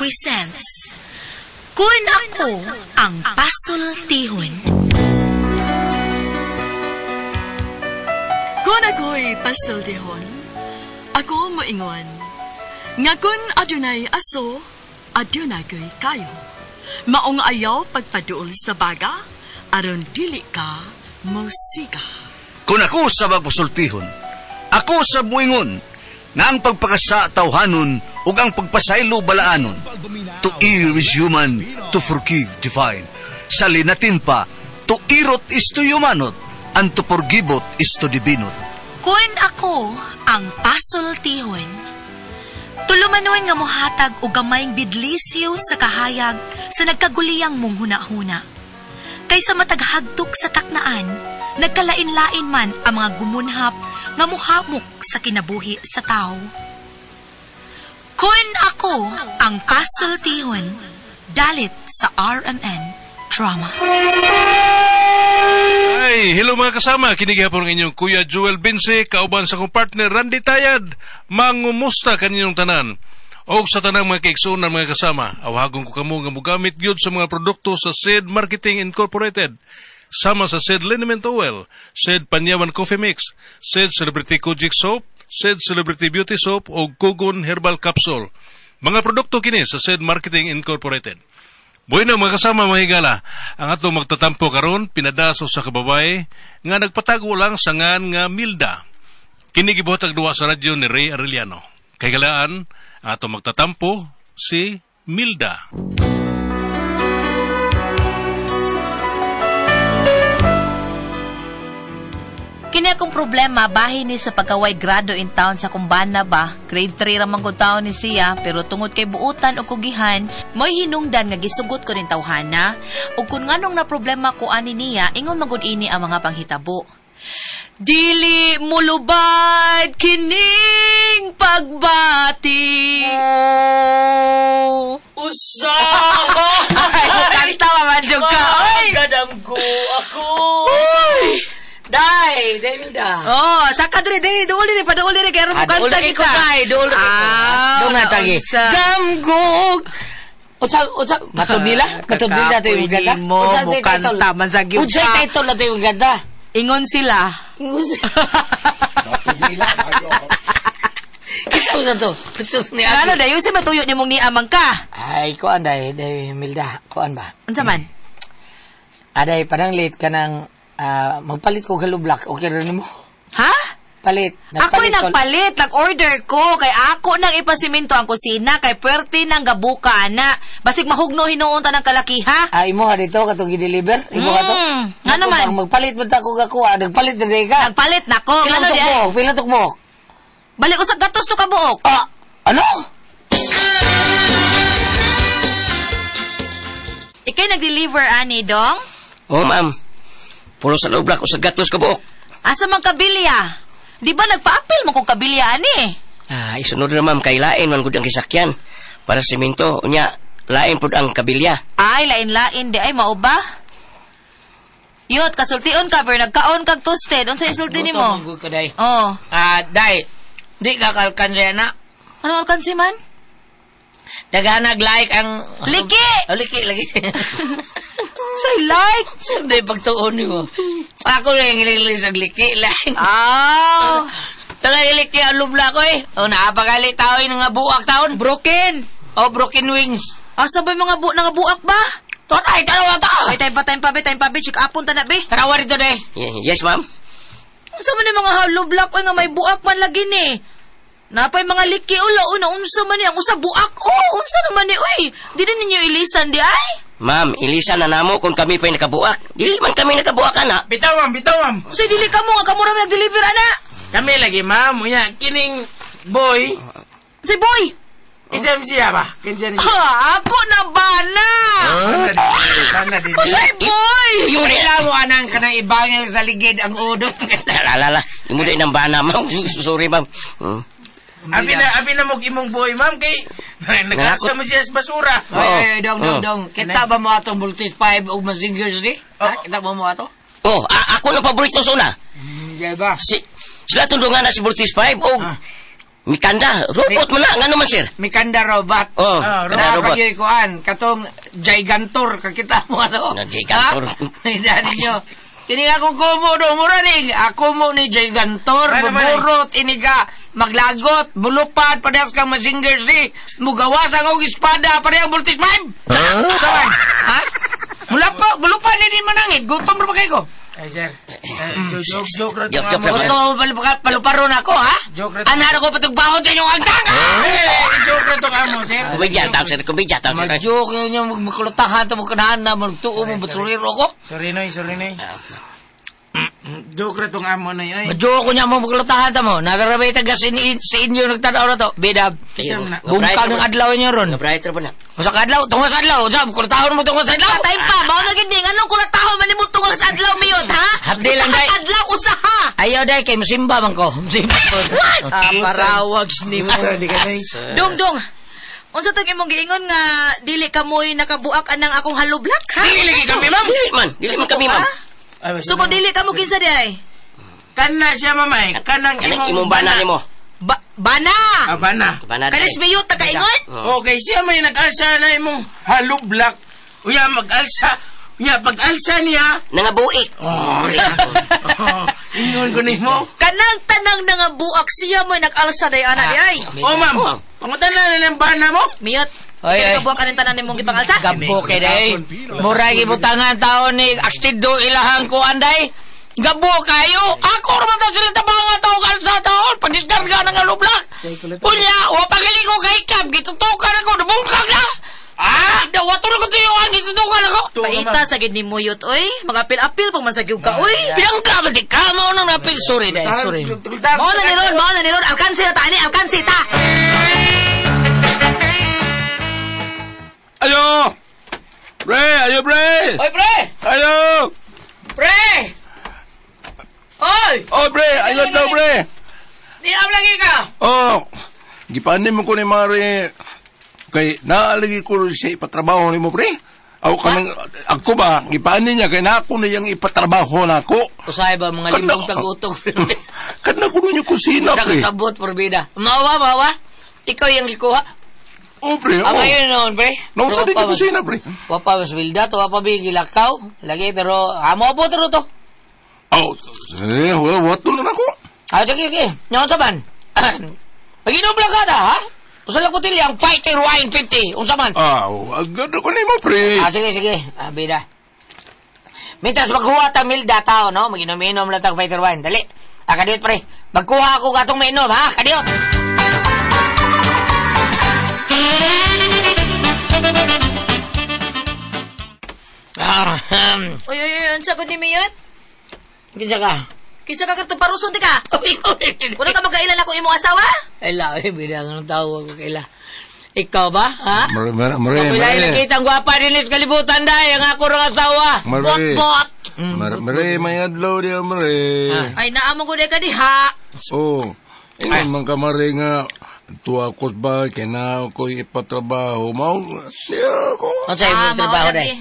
presents Kun Ako Ang Pasultihon. Kun ako'y pasultihon, ako moingon, nga kun adunay aso, adunay ko'y kayo. Maong ayaw pagpaduol sa baga, aron dili ka musika. Kung ako sa magpasultihon, ako sa buingon, nga ang pagpakasa tawhanon ug ang pagpasaylo balaanon. To err is human, to forgive divine. Sa linatin pa, to irot is to humanot, and to forgivot is to divinot. Kun ako ang pasultihon, tulumanon nga mohatag og gamayng bidlisyo sa kahayag sa nagkaguliyang mong huna-huna. Kaysa mataghagtok sa taknaan, nagkalain-lain man ang mga gumunhap nga muhamok sa kinabuhi sa tao. Kun ako ang pasultihon, dalit sa RMN Drama. Ay, hello mga kasama. Kinigihapon ng inyong Kuya Joel Binse, kauban sa kong partner Randy Tayad. Mangumusta kaninyong tanan. O sa tanang mga kaiksunan mga kasama, awhagon ko kamo nga mugamit gyud sa mga produkto sa SED Marketing Incorporated. Sama sa SED Liniment Oil, SED Panyawan Coffee Mix, SED Celebrity Kojic Soap, SED Celebrity Beauty Soap o Kugon Herbal Capsule. Mga produkto kini sa SED Marketing Incorporated. Bueno mga kasama mga higala, ang atong magtatampo karon pinadaso sa kababay nga nagpatago lang sa ngan nga Milda. Kini gibuhatag duwa sa radyo ni Ray Arellano. Kay galaan, ang atong magtatampo si Milda. Kini akong problema, bahin ni sa pagkaway grado in town sa kumbana ba. Grade 3 ramang kong taon ni siya, pero tungod kay buutan o kugihan, mo'y hinungdan nga gisugot ko rin tawhana. O kung nganong na problema ko ani niya, ingon magud ini ang mga panghitabo. Dili mulubad kining pagbati. Usaha! Ay, kanta mamadjog ka. Ay! Gadamgo ako! Uy! Day Milda. Oh, saka diri duuli rin kay ro mo kanta kita. Duuli ko. Dong natagi. Damgog. Usa matubila to yung ganda. Usa mo kanta manzagyo. Usa title na to yung ganda. Ingon sila. Matubila. Kisa usa to. Ni ano dayo si matuyo nimong ni amang ka. Ay kuan day Milda. Kuan ba? Unsa man? Aday parang late ka nang magpalit ko galublak, okay rin mo? Ha? Palit. Ako'y nagpalit, nag-order ko, kay ako nang ipasiminto ang kusina, kay puwerte nang gabuka, na. Basig mahugno hinuunta ng kalakiha. Ay, imo ha dito, katong i-deliver? Imo ka to? Nga naman. Magpalit mo tako kakuha, nagpalit na rin ka. Nagpalit na ko. Pila tukmo? Balik ko sa gatos to kabuok. Ano? Ikay nag-deliver, ani, dong? Oo, ma'am. Puro sa lublak o sa gatos ka buok. Asa mang kabilya? Di ba nagpa-apil mo kung kabilya, ani? Isunod na ma'am, kay lain man gud ang kisakyan. Para simento, unya, lain pud ang kabilya. Ay, lain-lain, di ay, mao ba? Yot, kasultiun ka, pero nagkaon kag toasted. Unsa isulti ni mo? Magod ka, day. Oh. Day, di ka kalkan rin na. Ano alkansi man? Nag-like ang... Liki! Liki. Say like? Saan pagtuon mo? Ako rin ngilig sa liki lang. Liki ang lubla ko eh. Napagalit tao yung nga buak taon. Broken. Broken wings. Asa ba yung mga buak ba? Ay, tarawa ta. Ay, time pa, be. Check upon ta na, be. Tarawa rito, de. Yes, ma'am. Saan man yung mga lubla ko nga may buak man lagi ni? Napay mga liki una unsa man ni ang usa buak unsa naman ni oy di din ninyo ilisan di ay ma'am ilisan na namo kung kami pa'y nakabuak dili man kami nakabuak ana bitawam usa dili kamo nga kamo ra nag-deliver ana kami lagi ma'am unya kining boy si boy isam siya ba kinsa ni ako na bana sana din si boy yung mo anang kanang ibangil sa ligid ang udo lalala imo di nang bana ma'am sorry ma'am Abi na mo imong boy, ma'am, kay nagasa mo siya sa basura. Ay, dong. Kita ba mo atong Voltage 5 o Mazingers di? Kita ba mo ato? Ako na paborito sa una. Diba? Sila tundungan na si Voltage 5 o Mikanda, robot mo na, nga naman, sir. Mikanda robot. Oh, Kana robot. kayo'y kuan, katong Gigantor, kakita mo ano? Gigantor. Hindi ninyo. Kini akong kumo do, mura ni, ako mo ni Gigantor, buburot, iniga, maglagot, bulupad, parehas kang Mazinger Z, mugawas ang og espada, parehang voltage 5. Saan? Ha? Bulupad ni din manangit, gutom rin pa kayo ko. Ay, sir. Joke rin Joke, itong amo. joke. Gusto paluparon ako, ha? Joke rin. Anhara ko patugbaho sa inyong agtang, ha? Joke rin itong amo, sir. Kumidya, tao, sir. Kumidya, tao, sir. Mag-joke yun yung magkulatahan ito, magkanahan na, magtuo mo, batsuliro ko. Sorry, Noy. Joke rin itong amo na yun. Mag-joke ko niya mo, magkulatahan ito mo. Nagarabay taga sa inyo, nagtanaw na to. Bidab. Bungka ng adlaw niyo ron. Nabrighter pa na. Sa kadlaw, tungkol sa adlaw. Kulatahan mo tungkol sa adlaw. Patay pa, mao na ginding anong kulatahon man nimo tungod sa adlaw miyot, ha? Habdi lang, day. Adlaw usaha. Ayaw day, kay musimba man ko. Musimba ko. Parawag ni mo. Dong. Unsa to imong giingon nga dili ka mo'y nakabuak anang akong halublak, ha? Dili lagi kami, ma'am. Dili man kami, ma'am. So kung dili ka mo kinsa di ay? Kana siya, mamay. Kanang Imong bana ni mo. Bana. Bana. Bana Kanis miyot ta kaingon? Okay, siya may nag-alsa na imong halublak. Uya, mag-alsa. Uya, pag-alsa niya. Nangabuik. Ingon ko ni mo. Kanang tanang nga buak siya mo'y nag-alsa day ana di ay. Ma'am. Pangutan na ng bana mo. Miyot. Oy, Kaya oy. kabuak ka rin tanan nimong gipangalsa? Gabo kay day. Muray gibutangan taon ni akstido ilahang ko anday. Gabo kayo. Ako raman ta sila tabanga tao kalsa taon. Pagdiskarga ng alublak. Unya, wa pagili ko kay Cab. Gitutukan ako. Nabungkag na. Dawa to na ko tuyo ang gitutukan ako. Paita sa gid ni Muyot, oy. Mag-apil-apil pag masagyog ka, oy. Pinangka ba di ka? Mao nang napil. Sorry day, sorry. Mao na ni Ron. Alkansi na ta, ani. Alkansi ta. Ayo! Pre! Ayo, pre! Oy, pre! Ayo! Pre! Oy! Oh, pre! Ayo daw, pre! Di lagi ka. Oh! Gipanin mo ko ni Mari. Kay naalagi ko siya ipatrabaho ni mo, pre. Ako ba, gipanin niya, kaya na ako na yung ipatrabaho na ako. Usay ba, mga limbong tag-utog. Kana ko nun yung kusina, pre. Nakasabot, porbida. Mawa. Ikaw yung ikuha. Oh, pre, Ang oh. ngayon noon, pre. Nausa din yung kusina, pre. Wapa mas wilda, to wapa bigilakaw. Lagi, pero amo po taro to. Oh, wato na ako. Sige. Nyaon sa man. Maginom lang ka ha? Usal lang putil yung fighter wine 50. Unsa man? Agad ko ni mo, pre. Sige. Bida. Mintas magkuha ta milda tao, no? Maginom-inom lang tag fighter wine. Dali. Kadiot, pre. Magkuha ako gatong mainom, ha? Kadiot. Oy, unsa gud ni Miyot? Kinsa ka? Kinsa ka katong paruson di ka? Wala ka magkailan ako imong asawa? Kaila, bida nga ng tao ako kaila. Ikaw ba, ha? Mare. Kapilay nakita ang gwapa din sa kalibutan dahil ang ako rin asawa. Bot. Mare, may adlaw diya, mare. Ay, naamong ko ka diha. Oh, ina man ka mare nga tuwa ko ba kina ko ipatrabaho mo. Siya ko. Ang sa'yo mo trabaho na eh.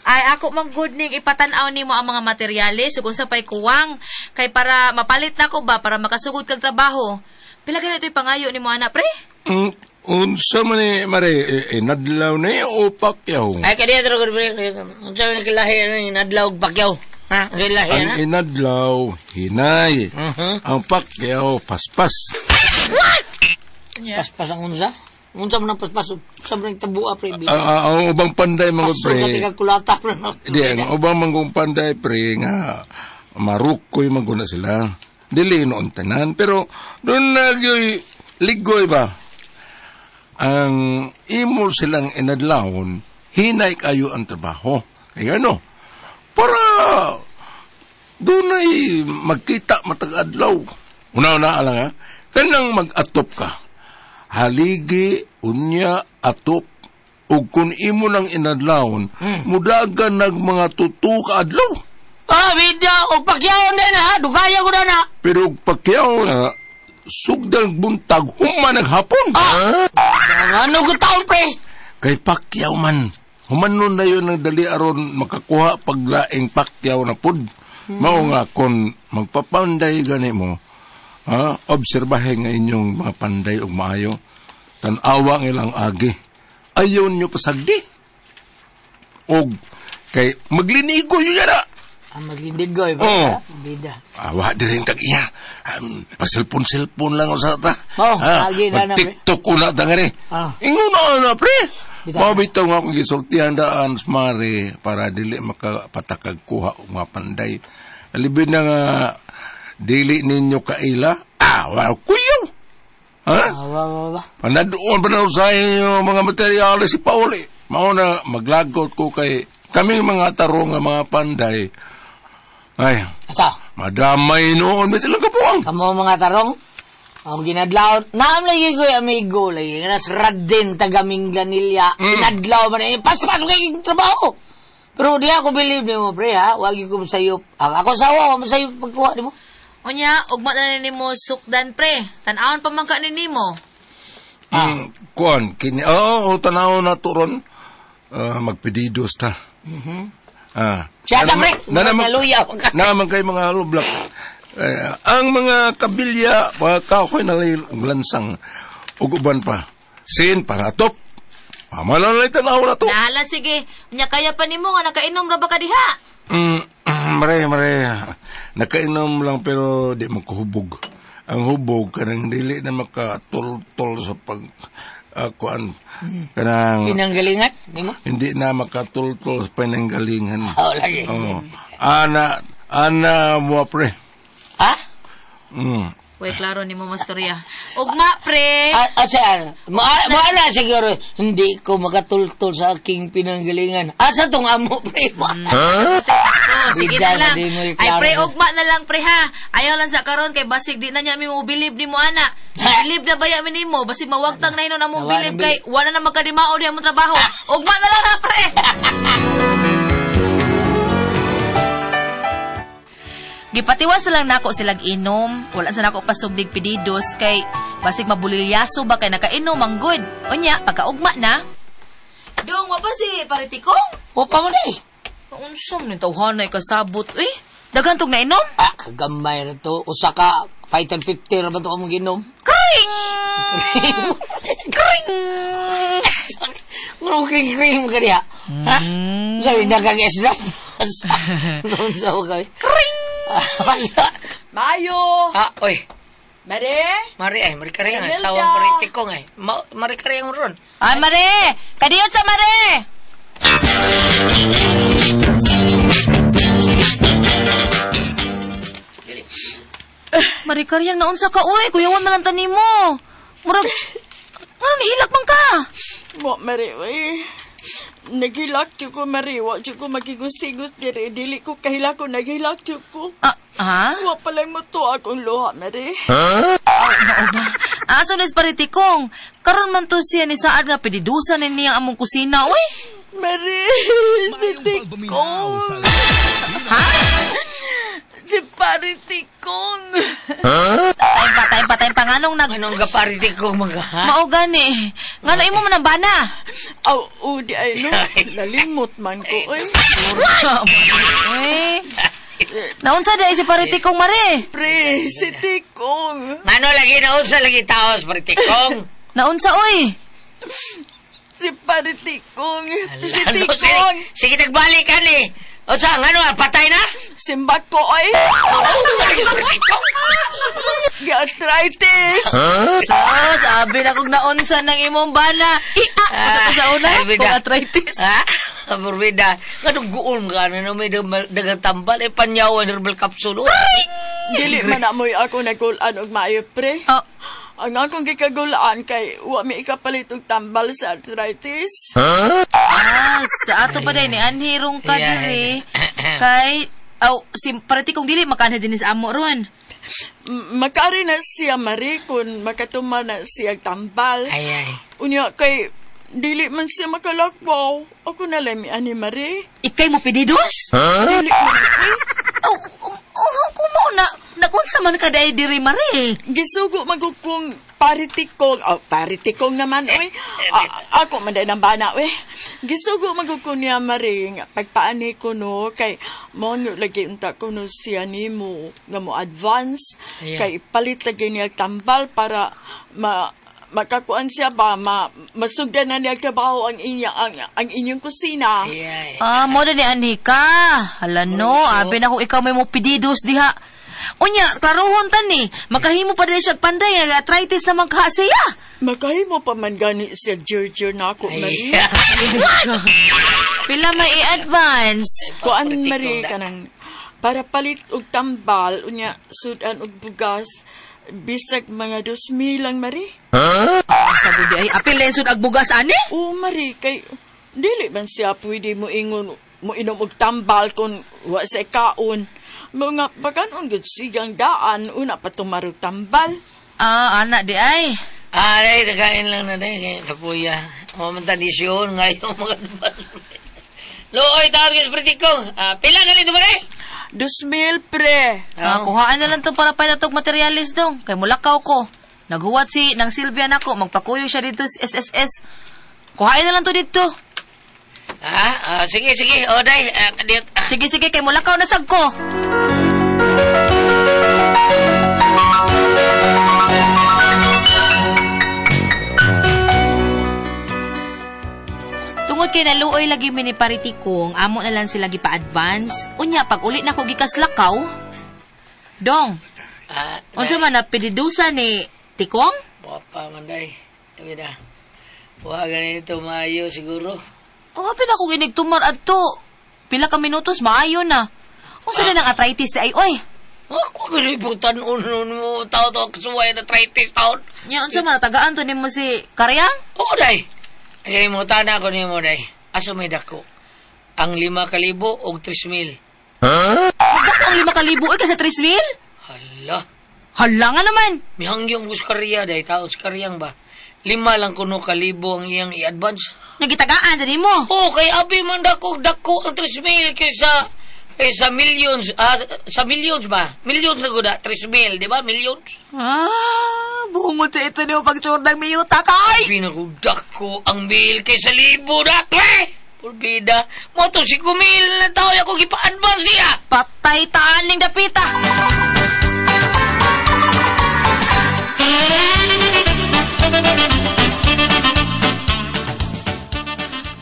Ay, ako mang good ning ipatanaw nimo ang mga materyales kung sa pay kuwang kay para mapalit na ko ba para makasugod kag trabaho. Pila ganito ito'y pangayo nimo anak, pre? Unsa man ni mare inadlaw ni o pakyaw. Ay, kaya dito ko pre. Ang sa'yo nakilahi inadlaw pakyaw. Ha? Nakilahi na? Ang inadlaw hinay. Ang pakyaw paspas. Paspas ang unsa? Unsa man ang paspas? Sabrang tabua pre. Ang ubang panday mga pre. Pasok ka kulata pre. Di, ang ubang mangong panday pre nga marukoy maguna sila. Dili noon tanan pero doon nagyoy ligoy ba ang imo silang inadlawon hinay kayo ang trabaho kaya ano para doon ay magkita matag-adlaw una alang ha kanang mag-atop ka haligi unya atop ug kun imo nang inadlawon mudagan nag mga tutu ka adlaw. Bida, og pakyaw na na, dugaya ko na. Pero pakyaw na, sugdal buntag, human naghapon. Ano ko taon, pre? Kay pakyaw man. Human nun na yun ang dali aron makakuha paglaing pakyaw na pud. Mao nga, kung magpapanday gani mo, Obserbahe nga inyong mga panday ug maayo. Tan-awa ng ilang agi. Ayaw nyo pasagdi. Og kay maglinigo yun yan na. Maglindigoy ba? Oo. Bida. Awa di rin tag-iya. Pasilpon-silpon lang o sa ta. Lagi na na, pre. Mag-tiktok ko na ta nga rin. Ingon na, pre. Mabitaw nga akong gisultihan daan, smari, para dili makapatakag kuha o mga panday. Alibid na nga, dili ninyo kaila. Wala kuyaw. Wa. Panadoon pa na sa inyo mga materyales si Pauli. Mauna, maglagot ko kay kaming mga tarong nga mga panday. Ay, Asa? madamay noon. May silang kapuang. Kamo mga tarong? Ang ginadlaw. Naam lagi ko yung amigo. Lagi nga nasradin tagaming ganilya. Ginadlaw man eh. Pas-pas kayo trabaho. Pero di ako believe ni mo, pre, ha? Wagi ko masayop. Ako sawa, masayop pagkuha ni mo. Unya, ugma na ni mo sukdan, pre. Tan-aon pa man ka ni mo. Kuan, tanaw na turon. Magpedidos ta. Siya sa pre. Naluyaw. Naman kay mga lublak. Ang mga kabilya, mga kahoy na lansang, uguban pa. Sin, paratop. Malalay tanaw na to. Nahala, sige. Unya, kaya pa ni mo nga nakainom ra ba ka diha? Mare. Nakainom lang pero di makuhubog. Ang hubog, kanang dili na makatultol sa kuan. Kanang Pinanggalingat, di mo? hindi na makatultol sa pinanggalingan. Lagi. Ana mo, pre. Ha? Uy, klaro ni mo, mastorya. Ugma, pre. Maala siguro, hindi ko makatultol sa aking pinanggalingan. Asa tong amo, pre? Sige Bida na lang. na di mo Ay, iklaro. pre, ugma na lang, pre, ha. Ayaw lang sa karon kay basig di na niya mi mo bilib ni mo, ana. Bilib na baya mi ni mo. Basig mawagtang na ino na mo bilib kay wala na magkadimao diya mo trabaho. Ugma na lang, ha, pre. Gipatiwas lang nako silang inom. Wala sa nako pasugdig pedidos kay basig mabulilyaso ba kay nakainom ang good. Unya, pagkaugma na. Dong, wa pa si Paritikong? O pa mo na eh. Unsam ni tawhanay kasabot. Daghan tong nainom? Kagamay na to. Usa ka, fighter 50 na ba ito ka mong ginom? Kring! Kring! Murong kring-kring ka niya. Ha? Sabi, nakag-esrap. Noon sa ako kami. Kring! Mayo! Oy. Mare? Mari ka rin. Imelda. Sawang Paritikong eh. Mari ka rin ron. Ay, Mare! Kadiyot sa Mare! Mari karyang naunsa ka, uy. Kuyawan man lang tani mo. Murag, ano nihilak man ka? Mo, Mare, uy. Naghilak siya ko, Mare. Wa siya ko magigusigos dire. Dili ko kahilak ko, naghilak siya ko. Ha? Wa palay mo to akong luha, Mare. Asa na Paritikong? Karon man to siya ni Saad nga pedidusan ni niya among kusina, uy. Mare, si Tikong. Ha? Si Paritikong. Patay pa nganong Anong ka Paritikong mga ha? Mao gani. Ngano imo man ang bana? Di ay no. Nalimot man ko, uy. Naunsa dai si Paritikong, Mare? Pre, si Tikong. Ano lagi na unsa lagi taos Paritikong? Naunsa, uy? Si Paritikong. Si Tikong. Sige nagbalik ka ni. O sa ano, patay na? Simbak ko, oy. Gastritis. Sabi na kong naunsa ng imong bana. Sa una, kung arthritis. Burbida. Anong guon ka na may dagang tambal panyawan herbal capsule. Dili man amoy ako nagulaan og maayo, pre. Ang akong gikagulaan kay wa mi ikapalit og tambal sa arthritis. Sa ato pa din ni anhirong ka diri. Kay si Paritikong dili makanha din sa amo ron. Makari na siya, Mari, kung makatuma na siya tambal. Ay. Unya kay dili man siya makalakbaw. Ako na lang mi ani, Mari. Ikay mo pedidos? Dili man. Kumo na nakunsa man ka dai diri, Mare. Gisugo magukong paritikong naman, uy. Ako man din ang bana, uy. Gisugo magukon niya, Maring. Pagpaani ko, no, kay mo lagi unta ko no siya ni mo, nga mo advance, kay palit lagi niya tambal para makakuan siya ba, masugdan na niya trabaho ang inyong kusina. Mo na ni Anika. Hala no, abi na kung ikaw may mo pididos diha. Unya, karuhon tani, makahimo pa rin siya panday, nga arthritis naman kaha siya. Makahimo pa man gani siya, Giorgio na ako, Marie. Pila may i-advance. Kuan, Marie, kanang, para palit og tambal, unya, sudan og bugas, bisag mga 2,000 lang, Marie. Sabi di ay, apil na sud ag bugas, ani? Oo, Marie, kay, dili man siya pwede mo ingon, mo inom og tambal kung wa sa kaon. Mga baganon gud siyang daan, una pa tumarog tambal. Anak di ay. Ay, tagain lang na day, kapuya. O, tradisyon, ngayon mga naman. Looy, tawag ka sa pritikong. Pila ganito ba rin? 2,000, pre. Kuhaan na lang to para pa natog materialis dong. Kay mulakaw ko. Naghuwat ng Silvia nako, magpakuyo siya dito sa SSS. Kuhain na lang to dito. Sige. O, day. Sige, kay mulakaw na sag ko. Tungod kay naluoy lagi mi ni Paritikong, amo na lang sila gipa-advance. Unya, pag ulit na ko gikas lakaw, dong, unsa man na pedidusa ni Tikong? Wapa man, day. Sabi na. Wah, ganito maayo siguro. Pila ko ginigtumar adto. Pila ka minutos, maayo na. Unsa na ng arthritis di ay, oy? Ako bilibutan unon mo, tao-tao kasuway na arthritis taon. Nya, unsa man, tagaan to ni mo si Karyang? Oo, day. Ay, mo tana ko ni mo, day. Aso may dako. Ang 5,000 o 3,000. Dako ang 5,000 ay kasi 3,000? Hala nga naman. Mihangyong ko sa karya, day. Tao sa karyang ba? 5 lang kuno kalibo ang iyang i-advance. Nagitagaan din mo. Kay abi man dako ang 3,000 kaysa millions. Sa millions ba? Millions na guda, 3,000, di ba? Millions. Bungod sa ito niyo pag-sure ng miyuta kay. Pinagudako ang mil kaysa 1,000 na, Pulbida. Mo to 5,000 na tao ako gipa-advance niya. Patay taning dapita.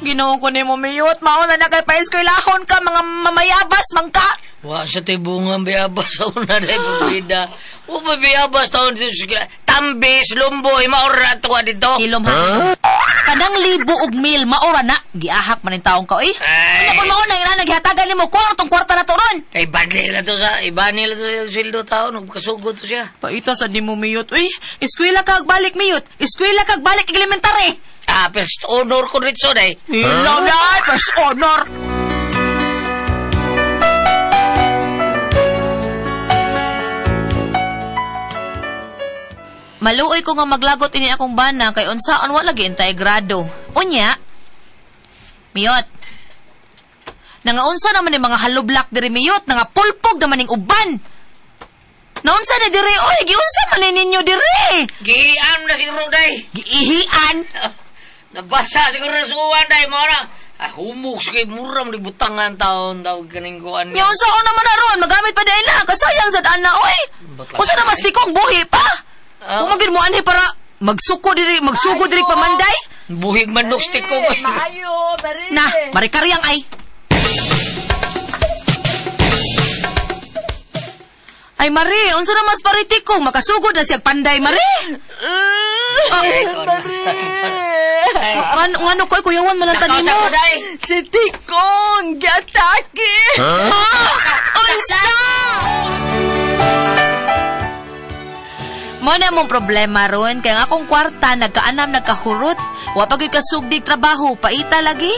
Ginoo ko ni mo miyot, mauna na kay pa-eskwelahon ka, mga mamayabas, mangka. Wa sa tibungang biyabas sa una na pulbida. O ba biyabas taon sa Tambis, Lumboy, maura tuwa dito. Hilom ha? Kanang 1,000 og 1,000, maura na. Giahak man yung taong ka, eh. Ano kung mauna yung naghihatagan ni mo, kwarta na to ron. Kay banil na to sa, ibanil na to sa sildo taon, nagkasugod to siya. Paita sa di mo miyot, uy. Eskwela kag balik miyot. Eskwela kag balik elementary. First honor ko rin so, day. Hilaw na, first honor. Maluoy ko nga maglagot ini akong bana kay unsaan wala lagi intay grado. Unya, miyot. Nangaunsa naman ni mga halublak diri miyot, nga pulpog naman ning uban. Naunsa na diri, oy, giunsa man ninyo diri? Giian na siguro, day. Giihian? Nabasa siguro na suwan, day, mo na. Humok, sige, mura mo butangan taon, daw ganing kuan. Yung saan naman na ron, magamit pa dahil na, kasayang sa daan na, oy. Unsa na mastikong buhi pa? Kumagin mo anhi para magsuko diri pamanday? Buhig manok stick ko. Na, marikaryang ay. Ay, Marie, unsa na mas paritikong makasugod na siyang panday, Marie? Ngano ko'y kuyawan man ang tanin mo? Si Tikong, giatake! Unsa? Mo na mong problema ron, kaya nga akong kwarta, nagkahurot. Wapag yung kasugdig trabaho, paita lagi.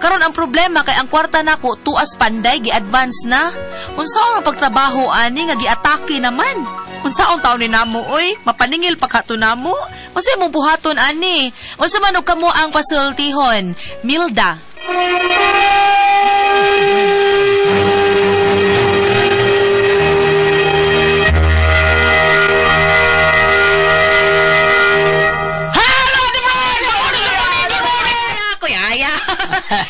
Karon ang problema kay ang kwarta nako tuas panday gi-advance na. Unsaon ang pagtrabaho ani nga giatake naman? Unsaon taon ni namo oy? Mapaningil paghato namo. Unsa imong buhaton ani? Unsa man og kamo ang pasultihon? Milda.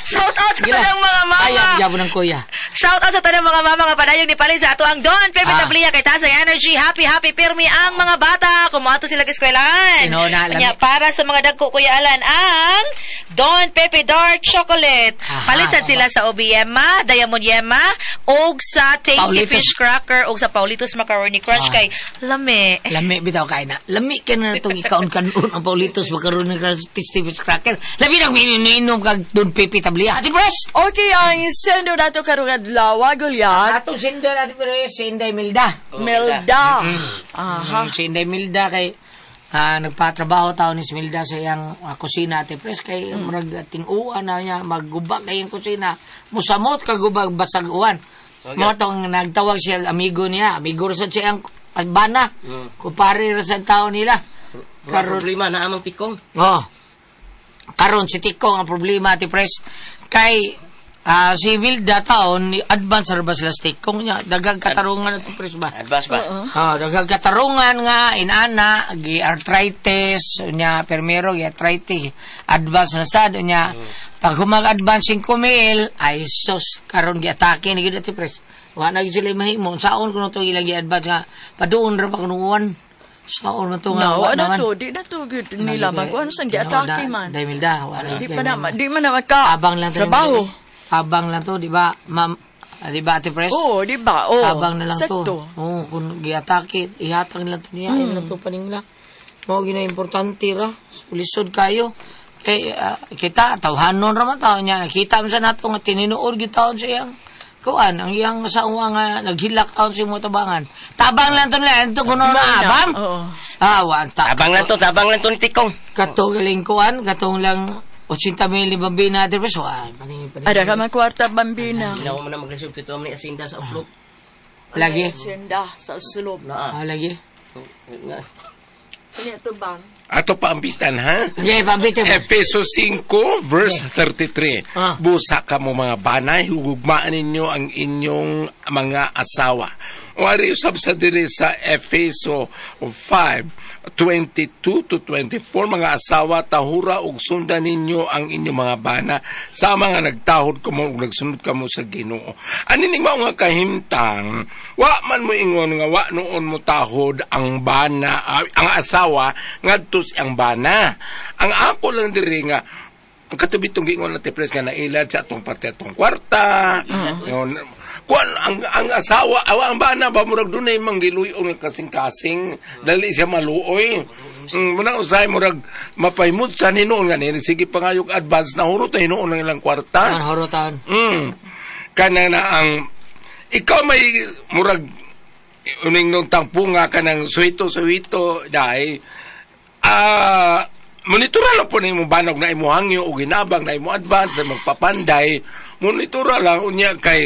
Shout out sa Gila. tanang mga mama. Ayak, jabo ng kuya. Shout out sa tanang mga mama nga padayong ni Palin sa ato ang Don Pepe Tablia kay Tasay Energy. Happy pirmi ang mga bata. Kumato sila eskwelahan. Inuna, Kanya para sa mga dagko Kuya Alan ang Don Pepe Dark Chocolate. Palitan sila sa Obiema, Diamond Yema, og sa Tasty Paulitos. Fish Cracker og sa Paulitos Macaroni Crunch kay lami. Lami bitaw kay na. Lami ka na itong ikaon-kanon ang Paulitos Macaroni Tasty Fish Cracker. Lami nang mininom kag Don Pepe Tablia. Ati Pres! Okay, ang sendo nato karong adlaw, Goliath. Atong sinda natin Pres, si Inday Milda. Melda. Si Inday Milda kay nagpatrabaho tao ni si Milda sa iyang kusina ati Pres kay murag ting-uwan na niya magguba kay yung kusina. Musamot kagubag basag uwan. Mga tong nagtawag siya amigo niya. Amigo ra sad siya ang bana. Kupare ra sad tao nila. Karon problema na amang tikong. Oh. Karon si Tikong ang problema ati Pres kay si Milda taon ni advance ra ba sila sa Tikong niya daghang katarungan ati Pres ba? Advance ba? Daghang katarungan nga inana gi arthritis nya permero gi arthritis advance na sad nya pag humag-advance 5,000 ay sus karon gi atake ni gid ati Pres. Wa na gid sila mahimo saon kuno to ilagi advance nga paduon ra pa kunuan. Saon man to nga No, naman. di na to good nila magkuhan sa giatake man. Dai Milda, wala. Di man na maka Abang lang to. trabaho. Abang lang to, di ba? Ma'am, di ba Ate Pres? Oo, di ba? Oo. Abang na lang Sakto. to. Oo, kung giatake, ihatag nila to niya, lang to paningla. Mo gina importante ra, lisod kayo. Kay kita tawhanon ra man taw niya, nakita man sa nato nga tininuod gyud taon sa iyang kuan, ang iyang asawa nga naghilak taon sa imo tabangan. Tabang lang to nila, ito kuno na abang. Oo. Wanta. Tabang lang to ni tikong. Kato galing kuan, katong lang 80,000 bambina Ate Pres. Paningin. Ada ka man kwarta bambina. Ginawa mo na mag-resolve kito ni asinda sa uslop. Lagi. Senda sa sulod. Lagi. Kanya to bang? Ato pa ang bitan, ha? Yeah, pabito. Efeso 5, verse 33. Busa ka mo mga banay, hugugmaan ninyo ang inyong mga asawa. Wari usab sa diri sa Efeso 5:22 to 24, mga asawa, tahura og sundan ninyo ang inyong mga bana sa mga nagtahod kamo ug nagsunod kamo sa Ginoo. Anining mao nga kahimtang, wa man mo ingon nga wa noon mo tahod ang bana, ang asawa ngadto ang bana. Ang ako lang diri nga katubitong gingon na Pres nga nailad sa atong parte atong kwarta. Kuan ang asawa ang bana ba murag dunay manggiluyon nga kasing-kasing dali siya maluoy. Muna usay murag mapahimot sa hinuon nga ni sige pangayog advance na hurot na hinuon ng ilang kwarta. Hurotan. Kana na ang ikaw may murag uning nung tangpunga kanang suwito dai monitora lang po na imo banog na imo hangyo o ginabang na imo advance na magpapanday monitora lang unya kay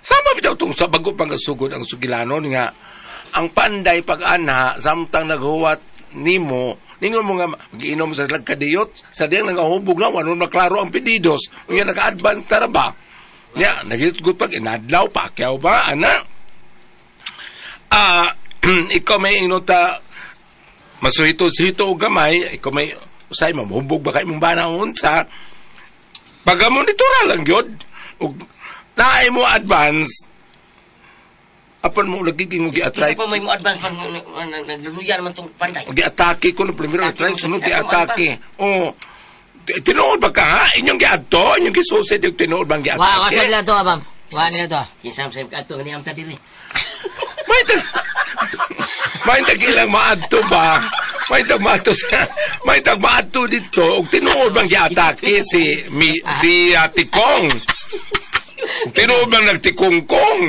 sama bitaw tong sa bago pangasugod ang sugilanon nga ang panday pag-ana samtang naghuwat nimo ningon mo nga mag-inom sa lagkadiyot sa diyang nagahubog na wanon maklaro ang pedidos unya naka-advance na ba nya nagisgot pag inadlaw pakyaw ba ana ikaw may inota masuhito-hito o gamay ikaw may usay mamubog ba kayo mong banahon sa pag-monitora lang yun naay mo advance apan mo nagiging mo gi-attract isa pa may mo advance pang nagluluyan man tong panday gi-atake ko no primero attract sunod gi-atake tinuod ba ka ha inyong gi-adto inyong gisusit yung tinuod bang gi-atake Wa kasad lang to abang. Wa nila to. kinsam sa adto ni amta diri may tagilang maadto ba may tag maadto dito og tinuod bang gi-atake si Tikong tinuod bang nagtikongkong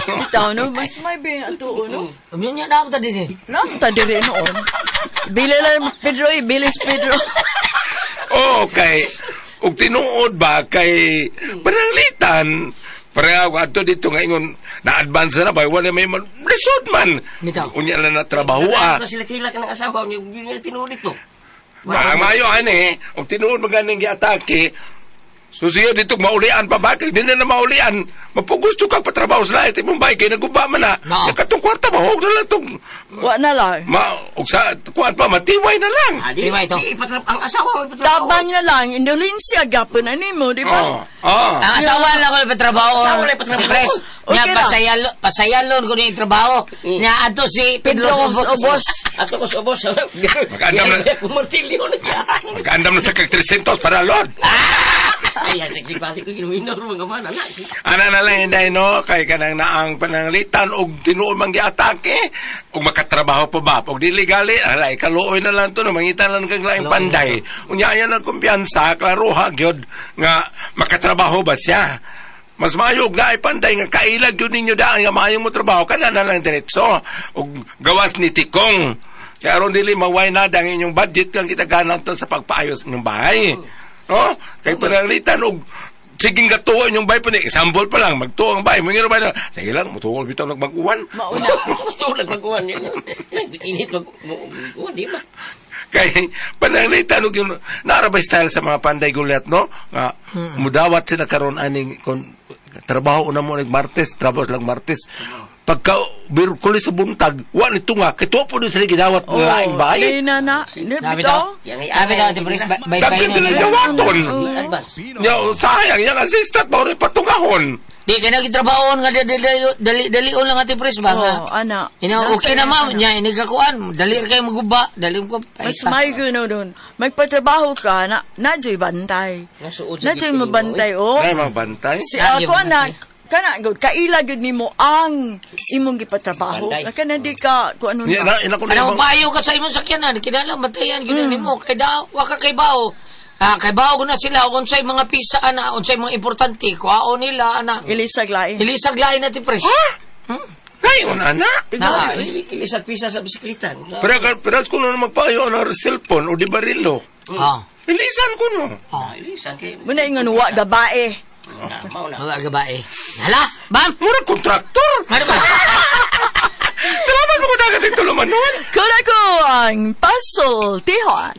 Bitaw no, mas may bing ato no. Umiyon niya na ta din. Namta diri noon. Bili lang Pedro, bilis Pedro. okay og tinuod ba kay pananglitan para ato dito nga ingon na advance na ba wala may lisod man unya na trabaho sila kilak ng asawa niya tinuod dito mayo ani og tinuod maganing giatake So siya dito maulian pa ba? Kaya di na maulian. Mapugos kang patrabaho sa lahat. Ibang bahay kayo naguba man na. No. Katong kwarta ba? Huwag na lang itong... Wa na lang. Kuhaan pa, matiway na lang. Di ba ito? Ang asawa mo Tabang na lang, indolensya gapon na nimo, di ba? Ang asawa lang ko na trabaho. Asawa lang patrabaho. Pres, Okay niya ra. pasayalon ko na yung trabaho. Niya ato si Pedro Obos. Ato ko sa ubos. Magandam na. Kumartilyo na siya. Magandam na sa kag 300 para Lord. Ay, sexy pati ko inuminor mga mana na. Ana na lang inday no, kay kanang naang pananglitan og tinuod man giatake og makatrabaho pa ba og dili gali alay kaluoy na lang to no mangitan lang kag laing panday. Unya ayan ang kumpiyansa klaro ha gyud nga makatrabaho ba siya. Mas mayog na panday nga kailag yun ninyo daan nga mayong mo trabaho kana na lang diretso og gawas ni tikong. Kaya ron dili maway na dang inyong budget kang kita ganang sa pagpaayos ng bahay. No? Kay pananglitan og siging gatuon yung bay pa ni example pa lang magtuo ang bay mo ngiro ba na sige lang mutuol bitaw nagbaguan Mauna. So, nagbaguan yun. Init magbaguan, di ba? kay pananglitan og yung narabay style sa mga panday gulat no nga mudawat sila karon aning trabaho una mo Martes trabaho lang Martes pagka Birkulis sa buntag wa nito nga kay tuwa po din sila gidawat mga laing bahay Lina na. Sabi daw? Sabi daw, Pres, bay dapat nila dawaton nya sayang yang assistant ba rin patungahon. Di kaya nagtrabahoon nga dali-on lang ati Pres ba nga. Ana. Okay na ma'am, nya inigakakuan, dali kayo maguba, dali ko. Mas may gano doon. Magpatrabaho ka, nadyo'y bantay. Nadyo'y mabantay, oh. Ay magbantay Si ako, anak, kana gud kaila gud nimo ang imong gipatrabaho. Kana di ka kung ano ina na. Ano payo ka sa imong sakyanan, kinahanglan batayan gyud nimo kay daw wa ka kay bawo. Kay bawo na sila unsay mga pisa ana, unsay mga importante kuhaon nila ana. Ilisag lain. Ilisag lain natin Pres. ngayon ana Ilisag pisa sa bisikleta. pero kung ano magpayo na cellphone o di barilo ilisan ko no Ilisan kay... Muna ingon wa gabae. Mga gabae. Hala, bam! murag kontraktor Ano ba? salamat mo ko dagat ito lumanon Kula ko ang puzzle tihon.